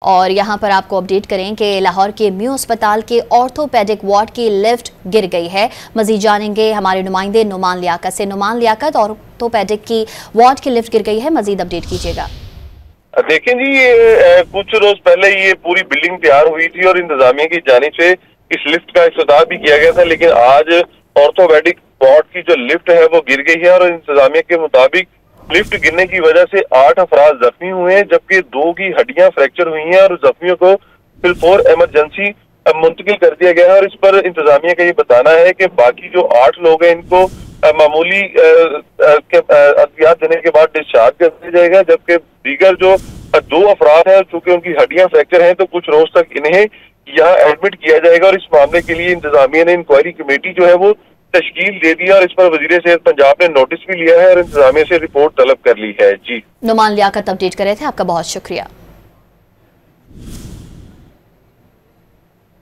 और यहाँ पर आपको अपडेट करें कि लाहौर के म्यू अस्पताल के ऑर्थोपेडिक वार्ड की लिफ्ट गिर गई है। मजीद जानेंगे हमारे नुमाइंदे नुमान लियाकत से। नुमान लियाकत, ऑर्थोपेडिक की वार्ड की लिफ्ट गिर गई है, मजीद अपडेट कीजिएगा। देखें जी, ये कुछ रोज पहले ये पूरी बिल्डिंग तैयार हुई थी और इंतजामिया की जानिब से इस लिफ्ट का इफ्तिताह भी किया गया था, लेकिन आज ऑर्थोपेडिक वार्ड की जो लिफ्ट है वो गिर गई है और इंतजामिया के मुताबिक लिफ्ट गिरने की वजह से 8 अफराद जख्मी हुए हैं, जबकि 2 की हड्डियां फ्रैक्चर हुई हैं और जख्मियों को फिलफोर इमरजेंसी मुंतकिल कर दिया गया है। और इस पर इंतजामिया का ये बताना है कि बाकी जो 8 लोग हैं इनको मामूली अद्वियात देने के बाद डिस्चार्ज कर दिया जाएगा, जबकि दीगर जो 2 अफराद हैं चूंकि उनकी हड्डियां फ्रैक्चर हैं तो कुछ रोज तक इन्हें यहाँ एडमिट किया जाएगा। और इस मामले के लिए इंतजामिया ने इंक्वायरी कमेटी जो है वो तश्कील दे दिया और इस पर वजीर सेहत पंजाब ने नोटिस भी लिया है और इंतजामिया से रिपोर्ट तलब कर ली है। जी, नुमान लियाकत अपडेट कर रहे थे, आपका बहुत शुक्रिया।